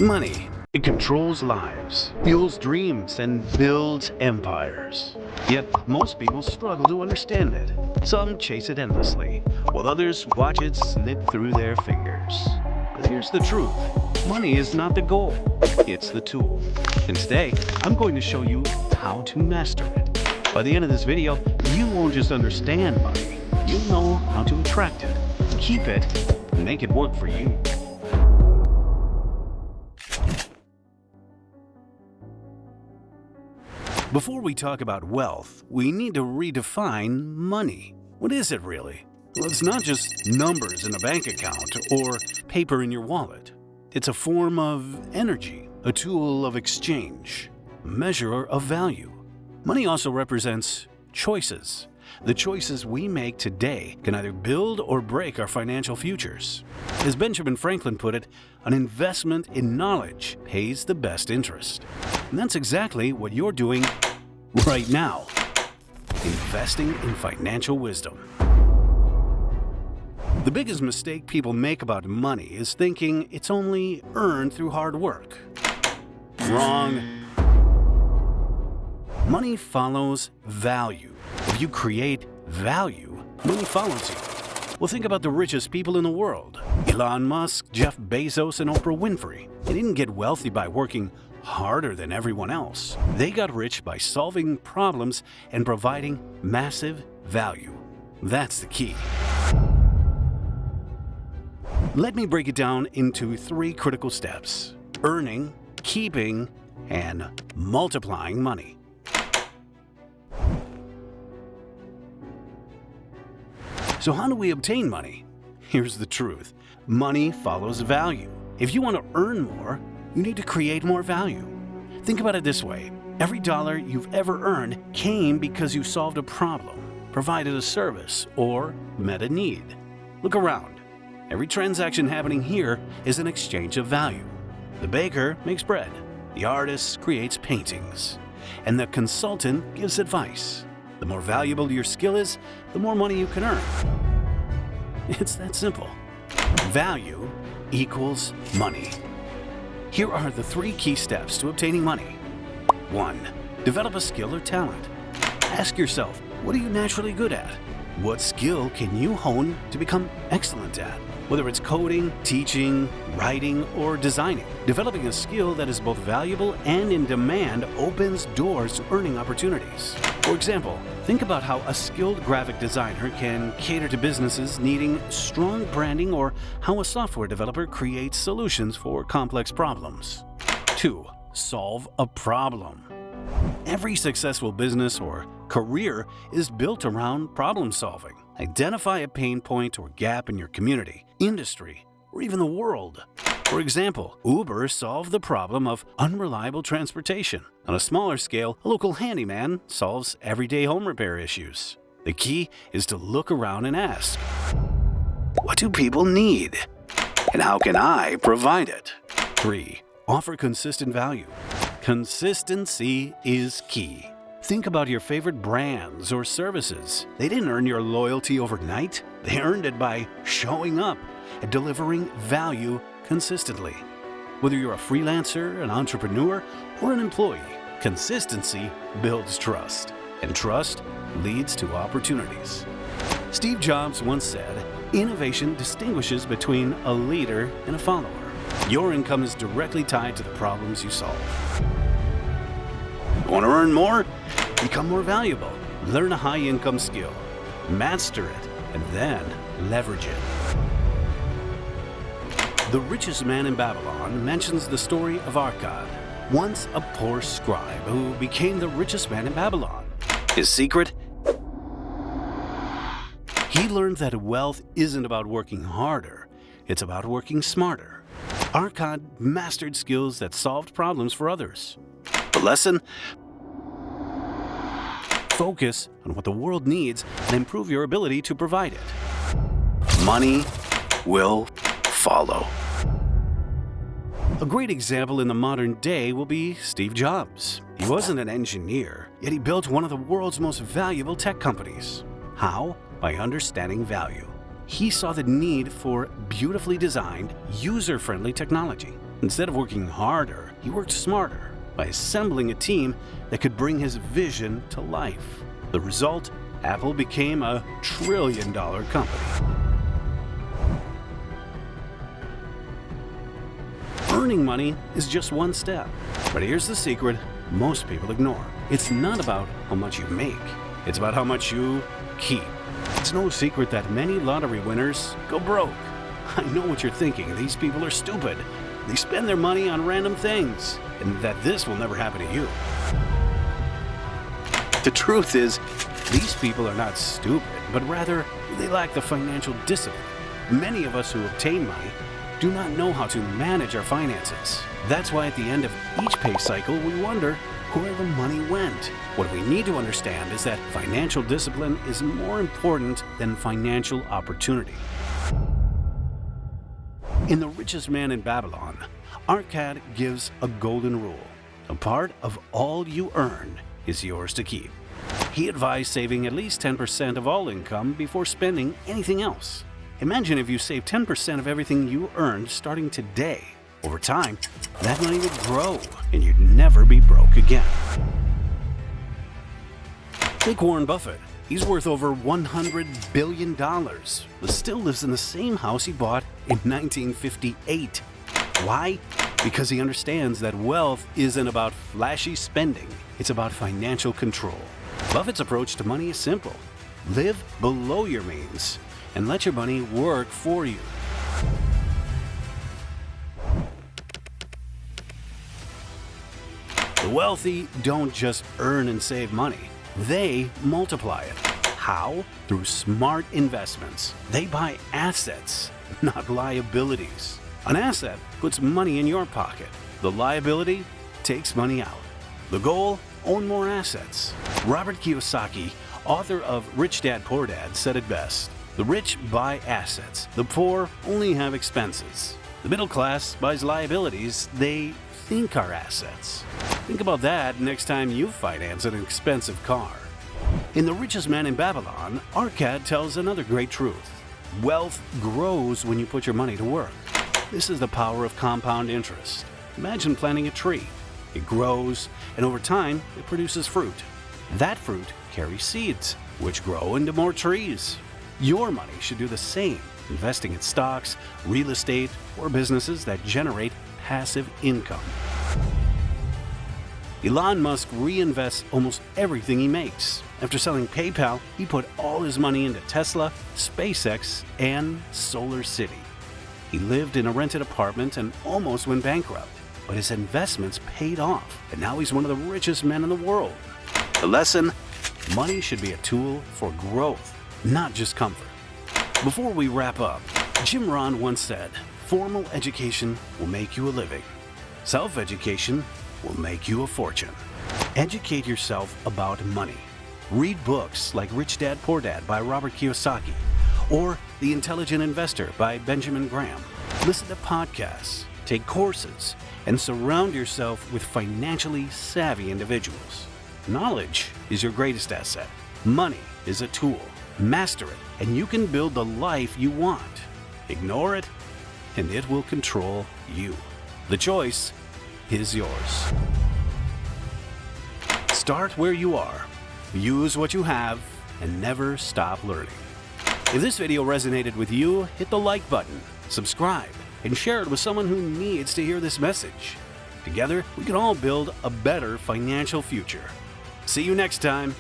Money. It controls lives, fuels dreams, and builds empires. Yet, most people struggle to understand it. Some chase it endlessly, while others watch it slip through their fingers. But here's the truth. Money is not the goal, it's the tool. And today, I'm going to show you how to master it. By the end of this video, you won't just understand money, you'll know how to attract it, keep it, and make it work for you. Before we talk about wealth, we need to redefine money. What is it really? Well, it's not just numbers in a bank account or paper in your wallet. It's a form of energy, a tool of exchange, a measure of value. Money also represents choices. The choices we make today can either build or break our financial futures. As Benjamin Franklin put it, an investment in knowledge pays the best interest. And that's exactly what you're doing right now. Investing in financial wisdom. The biggest mistake people make about money is thinking it's only earned through hard work. Wrong. Money follows value. If you create value, money follows you. Well, think about the richest people in the world. Elon Musk, Jeff Bezos, and Oprah Winfrey. They didn't get wealthy by working harder than everyone else. They got rich by solving problems and providing massive value. That's the key. Let me break it down into 3 critical steps: earning, keeping, and multiplying money. So how do we obtain money? Here's the truth. Money follows value. If you want to earn more, you need to create more value. Think about it this way. Every dollar you've ever earned came because you solved a problem, provided a service, or met a need. Look around. Every transaction happening here is an exchange of value. The baker makes bread, the artist creates paintings, and the consultant gives advice. The more valuable your skill is, the more money you can earn. It's that simple. Value equals money. Here are the 3 key steps to obtaining money. 1. Develop a skill or talent. Ask yourself, what are you naturally good at? What skill can you hone to become excellent at? Whether it's coding, teaching, writing, or designing, developing a skill that is both valuable and in demand opens doors to earning opportunities. For example, think about how a skilled graphic designer can cater to businesses needing strong branding, or how a software developer creates solutions for complex problems. 2. Solve a problem. Every successful business or career is built around problem solving. Identify a pain point or gap in your community, industry, or even the world. For example, Uber solved the problem of unreliable transportation. On a smaller scale, a local handyman solves everyday home repair issues. The key is to look around and ask, what do people need? And how can I provide it? 3. Offer consistent value. Consistency is key. Think about your favorite brands or services. They didn't earn your loyalty overnight. They earned it by showing up and delivering value consistently. Whether you're a freelancer, an entrepreneur, or an employee, consistency builds trust, and trust leads to opportunities. Steve Jobs once said, "Innovation distinguishes between a leader and a follower." Your income is directly tied to the problems you solve. Want to earn more? Become more valuable. Learn a high-income skill. Master it, and then leverage it. The Richest Man in Babylon mentions the story of Arcad, once a poor scribe who became the richest man in Babylon. His secret? He learned that wealth isn't about working harder, it's about working smarter. Arcad mastered skills that solved problems for others. The lesson? Focus on what the world needs and improve your ability to provide it. Money will follow. A great example in the modern day will be Steve Jobs. He wasn't an engineer, yet he built one of the world's most valuable tech companies. How? By understanding value. He saw the need for beautifully designed, user-friendly technology. Instead of working harder, he worked smarter by assembling a team that could bring his vision to life. The result? Apple became a trillion-dollar company. Earning money is just one step, but here's the secret most people ignore. It's not about how much you make, it's about how much you keep. It's no secret that many lottery winners go broke. I know what you're thinking, these people are stupid. They spend their money on random things, and that this will never happen to you. The truth is, these people are not stupid, but rather they lack the financial discipline. Many of us who obtain money do not know how to manage our finances. That's why at the end of each pay cycle, we wonder where the money went. What we need to understand is that financial discipline is more important than financial opportunity. In The Richest Man in Babylon, Arcad gives a golden rule. A part of all you earn is yours to keep. He advised saving at least 10% of all income before spending anything else. Imagine if you save 10% of everything you earned starting today. Over time, that money would grow and you'd never be broke again. Take Warren Buffett. He's worth over $100 billion, but still lives in the same house he bought in 1958. Why? Because he understands that wealth isn't about flashy spending, it's about financial control. Buffett's approach to money is simple. Live below your means and let your money work for you. The wealthy don't just earn and save money, they multiply it. How? Through smart investments. They buy assets, not liabilities. An asset puts money in your pocket. The liability takes money out. The goal? Own more assets. Robert Kiyosaki, author of Rich Dad Poor Dad, said it best. The rich buy assets. The poor only have expenses. The middle class buys liabilities they think are assets. Think about that next time you finance an expensive car. In The Richest Man in Babylon, Arcad tells another great truth. Wealth grows when you put your money to work. This is the power of compound interest. Imagine planting a tree. It grows, and over time, it produces fruit. That fruit carries seeds, which grow into more trees. Your money should do the same, investing in stocks, real estate, or businesses that generate passive income. Elon Musk reinvests almost everything he makes. After selling PayPal, he put all his money into Tesla, SpaceX, and Solar City. He lived in a rented apartment and almost went bankrupt, but his investments paid off, and now he's one of the richest men in the world. The lesson? Money should be a tool for growth, not just comfort. Before we wrap up, Jim Rohn once said, "Formal education will make you a living. Self-education will make you a fortune." Educate yourself about money. Read books like Rich Dad Poor Dad by Robert Kiyosaki or The Intelligent Investor by Benjamin Graham. Listen to podcasts, take courses, and surround yourself with financially savvy individuals. Knowledge is your greatest asset. Money is a tool. Master it, and you can build the life you want. Ignore it, and it will control you. The choice is yours. Start where you are. Use what you have, and never stop learning. If this video resonated with you, hit the like button, subscribe, and share it with someone who needs to hear this message. Together, we can all build a better financial future. See you next time.